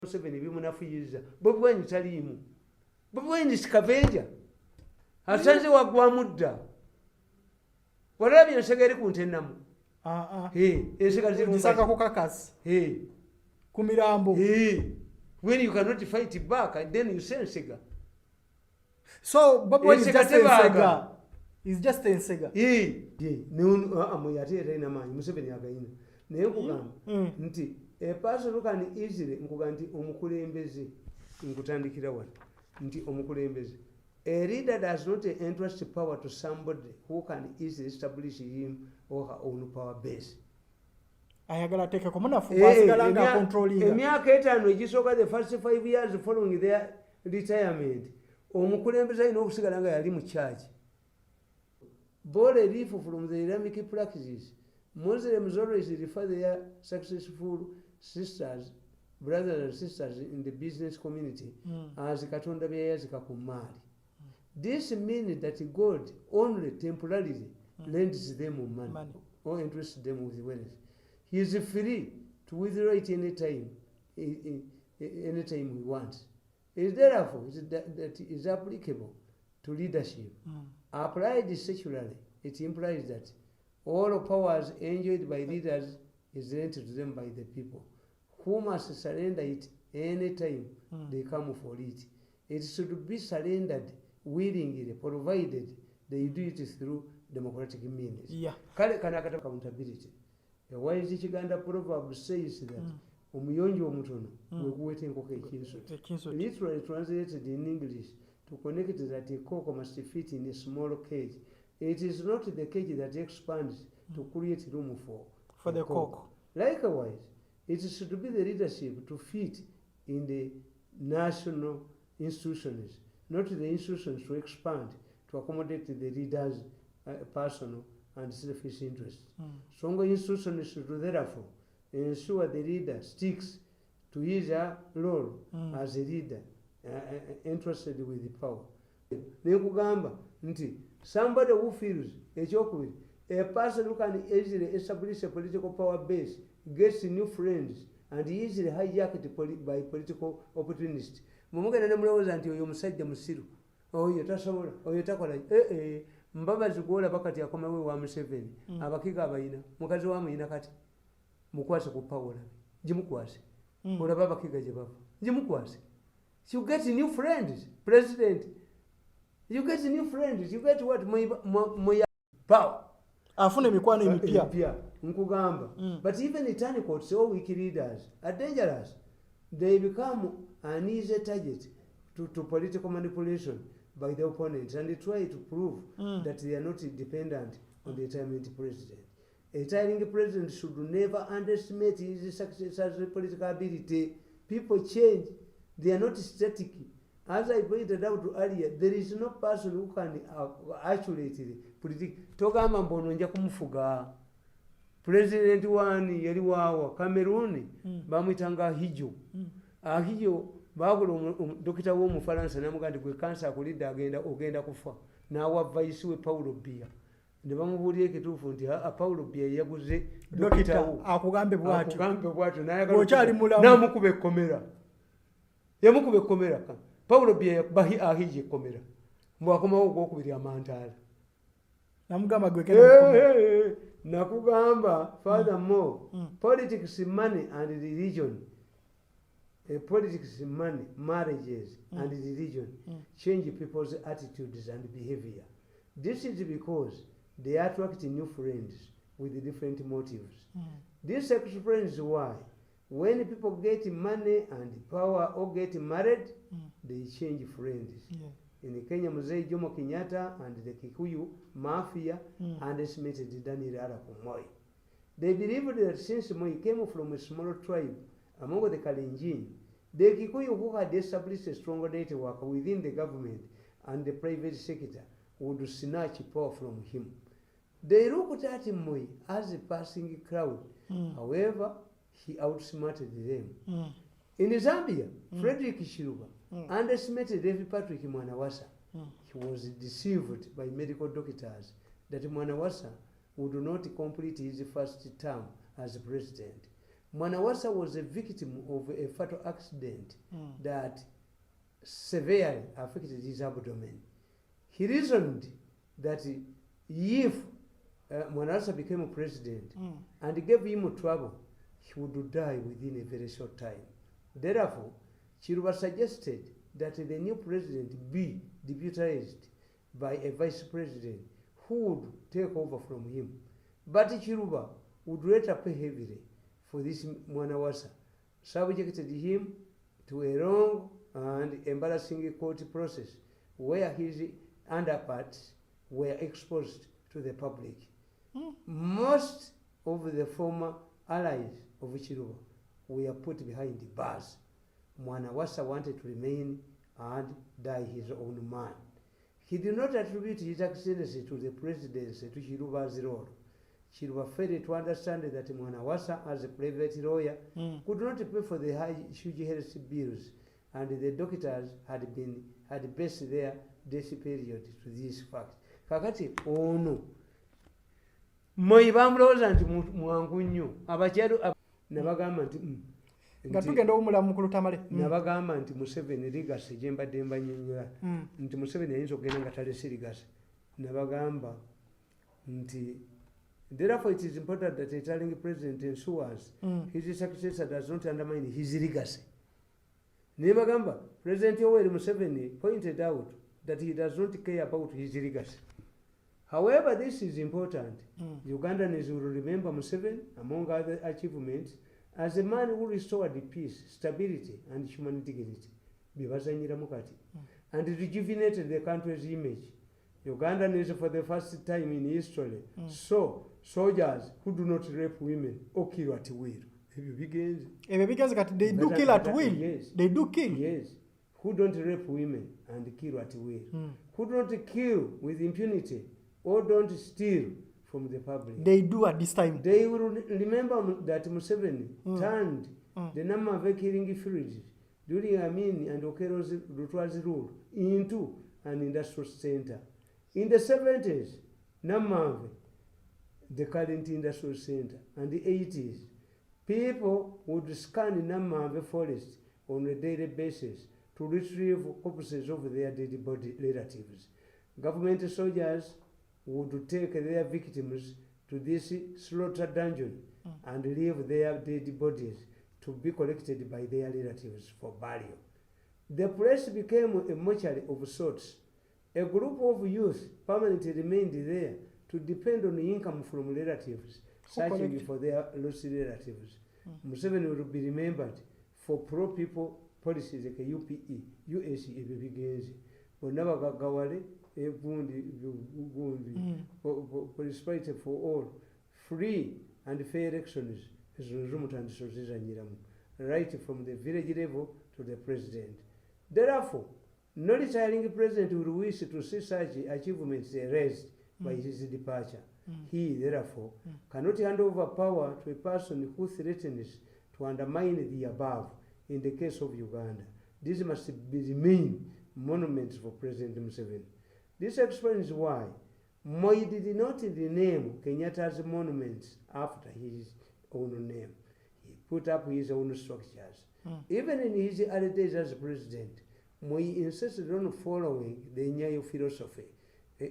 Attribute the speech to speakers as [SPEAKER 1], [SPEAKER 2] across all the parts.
[SPEAKER 1] Museveni bimunafuyiza Bobi Wine taliimu. Bobi Wine sikaveja asanze wagwamu dda walabye ensega eri ku ntennamu ensega
[SPEAKER 2] zirungisaka ku kakasi ku mirambo
[SPEAKER 1] when you cannot fight back and then you say ensega.
[SPEAKER 2] So Bobi Wine is just ensega. He's just ensega.
[SPEAKER 1] Ate ina manyi Museveni agayina naye nkugamba nti a person who can easily nkuga nti omukulembeze nkutandikira wano nti omukulembeze a leader does not entrust power to somebody who can easily establish him or her own power base.
[SPEAKER 2] Ayagala teke komunafu basigala nga controlling
[SPEAKER 1] emyaka etaano egisooka the first 5 years following their retirement omukulembeze alina okusigala nga yali mu charge. Bore relief from the Islamic practices. Muslims always refer their successful sisters, brothers and sisters in the business community as Katonda beyazika ku mali. This means that God only temporarily lends them money or entrusts them with wealth. He is free to withdraw it any time he wants. It is therefore that is applicable to leadership. Applied secularly, it implies that all powers enjoyed by leaders is lent to them by the people, who must surrender it any time they come for it. It should be surrendered willingly, provided they do it through democratic means. Kale kanakata accountability. A wise Chiganda proverb says that omuyonjo omutono wekuweta enkoko ekinso. Literally translated in English, to connect that a cock must fit in a small cage. It is not the cage that expands to create room for the cock. Likewise, it should be the leadership to fit in the national institutions, not the institutions to expand to accommodate the leader's personal and selfish interests. Stronger institutions should therefore ensure the leader sticks to his role as a leader interested with the power. Nekugamba nti somebody who feels ekyokubiri, a person who can easily establish a political power base gets new friends and easily hijacked by political opportunists. Mumugenda ne mulowooza nti oyo musajja musiru, oyo tasobola, oyo takola. Mbabazi gwola bakati akomawe wa Museveni abakiga abayina mukazi wa muyina kati mukwase ku power jimukwase olaba abakiga gye bava jimukwase. You get new friends, President. You get new friends. You get what? Moya power.
[SPEAKER 2] Afune mikwano emipya.
[SPEAKER 1] Nkugamba. But even eternal courts, all weak leaders are dangerous. They become an easy target to political manipulation by the opponents, and they try to prove that they are not dependent on the retirement president. A retiring president should never underestimate his successor's political ability. People change. They are not static. As I pointed out earlier, there is no person who can accurately predict. Togamba mbono nja kumufuga. President wani yali wawa Cameroon bamwitanga Ahijo. Ahijo bagula dokita wo mu Faransa namugandi gwe cancer akulidde ogenda kufa. Nawa vice we Paulo Biya. Ne bamubulira ekituufu nti Paulo Biya yaguze dokita wo
[SPEAKER 2] akugambe bwatyo
[SPEAKER 1] naye namukube ekkomera. Yamukube ekkomera ka Paulo Biya bahi ahije ekkomera mwakomawo ogwokubiri amantaala
[SPEAKER 2] namugamba gwe
[SPEAKER 1] nakugamba furthermore politics, money and religion, politics, money, marriages and religion change people's attitudes and behavior. This is because they attract new friends with different motives. This explains why when people get money and power or get married, they change friends. In Kenya, Mzee Jomo Kenyatta and the Kikuyu mafia underestimated Daniel Arap Moi. They believed that since Moi came from a small tribe among the Kalenjin, the Kikuyu who had established a stronger network within the government and the private sector would snatch power from him. They looked at Moi as a passing crowd. However, he outsmarted them. In Zambia, Frederick Shiruba underestimated David Patrick Mwanawasa. He was deceived by medical doctors that Mwanawasa would not complete his first term as president. Mwanawasa was a victim of a fatal accident that severely affected his abdomen. He reasoned that if Mwanawasa became a president and gave him trouble, he would die within a very short time. Therefore, Chiruba suggested that the new president be deputized by a vice president who would take over from him. But Chiruba would later pay heavily for this Mwanawasa, subjected him to a long and embarrassing court process where his underparts were exposed to the public. Most of the former allies of Chiruba were put behind the bars. Mwanawasa wanted to remain and die his own man. He did not attribute his ascendancy to the presidency to Chiruba's role. Chiruba failed to understand that Mwanawasa, as a private lawyer, could not pay for the huge health bills, and the doctors had based their death period to this fact. Kakati ono moyi bamulowooza nti mwangu nnyo abakyalo ne bagamba nti
[SPEAKER 2] nga tugenda omulamu ku Tamale
[SPEAKER 1] nabagamba nti Museveni ligasi gye mbadde mbanyonnyola nti Museveni ayinza okugenda nga talese ligasi. Nabagamba nti therefore it is important that a telling president ensures his successor does not undermine his legacy. Ne bagamba President Yoweri Museveni pointed out that he does not care about his legacy. However, this is important. Ugandans will remember Museveni, among other achievements, as a man who restored peace, stability, and human dignity, and rejuvenated the country's image. Ugandans, for the first time in history, saw soldiers who do not rape women or kill at will.
[SPEAKER 2] Because they do kill at will.
[SPEAKER 1] Yes.
[SPEAKER 2] They do kill.
[SPEAKER 1] Yes. Who don't rape women and kill at will. Who don't kill with impunity or don't steal from the public.
[SPEAKER 2] They do at this time.
[SPEAKER 1] They will remember that Museveni turned the number of killing fields during Amin and Okero's rule into an industrial center. In the 70s, Namave, the current industrial center, and the 80s, people would scan Namave forest on a daily basis to retrieve corpses of their dead body relatives. Government soldiers would take their victims to this slaughter dungeon and leave their dead bodies to be collected by their relatives for burial. The place became a mortuary of sorts. A group of youth permanently remained there to depend on income from relatives, searching for their lost relatives. Museveni will be remembered for pro-people policies like UPE, USE, Ebigenzi, Bonabagawale, prosperity for all, free and fair elections, right from the village level to the president. Therefore, no retiring president will wish to see such achievements erased by his departure. He, therefore, cannot hand over power to a person who threatens to undermine the above. In the case of Uganda, this must remain monuments for President Museveni. This explains why Moi did not rename Kenyatta's monuments after his own name. He put up his own structures. Even in his early days as president, Moi insisted on following the Nyayo philosophy,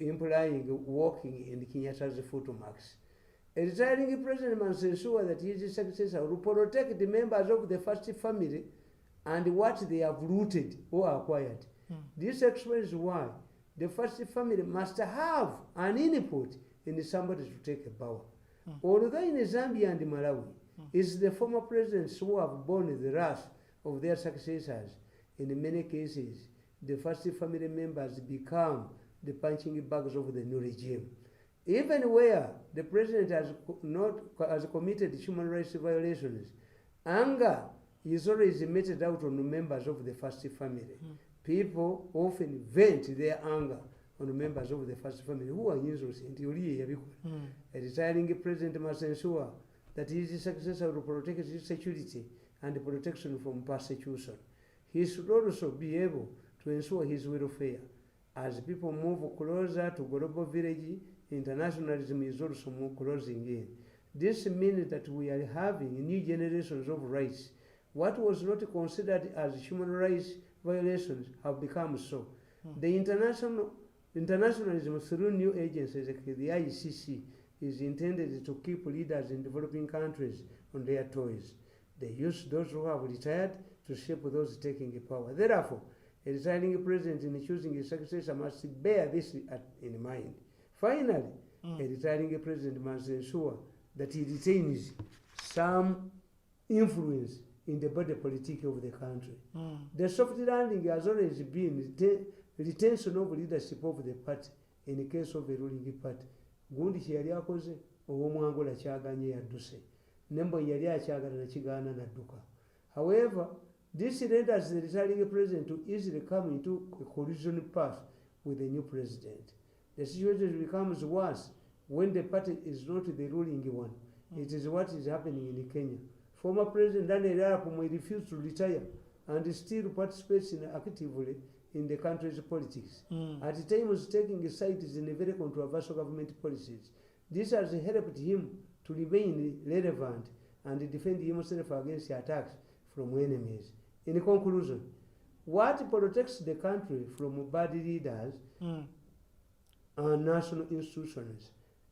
[SPEAKER 1] implying walking in Kenyatta's footmarks. A retiring president must ensure that his successor will protect the members of the first family and what they have rooted or acquired. This explains why the first family must have an input in somebody to take power. Although in Zambia and Malawi, it's the former presidents who have borne the wrath of their successors. In many cases, the first family members become the punching bags of the new regime. Even where the president has committed human rights violations, anger is always meted out on members of the first family. People often vent their anger on members of the first family who are innocent. A retiring president must ensure that his successor will protect his security and protection from persecution. He should also be able to ensure his welfare. As people move closer to global village, internationalism is also closing in. This means that we are having new generations of rights. What was not considered as human rights violations have become so. The internationalism through new agencies like the ICC is intended to keep leaders in developing countries on their toes. They use those who have retired to shape those taking power. Therefore, a retiring president in choosing a successor must bear this in mind. Finally, a retiring president must ensure that he retains some influence in the body politic of the country. The soft landing has always been retention of leadership of the party in the case of the ruling party. Gundi kyali akoze ow'omwangola kyaganye yadduse nembo yali akyagala nakigaana nadduka. However, this renders the retiring president to easily come into a collision path with the new president. The situation becomes worse when the party is not the ruling one. It is what is happening in Kenya. Former President Daniel Arap Moi refused to retire and still participates actively in the country's politics. At times taking sides in very controversial government policies. This has helped him to remain relevant and defend himself against attacks from enemies. In conclusion, what protects the country from bad leaders are national institutions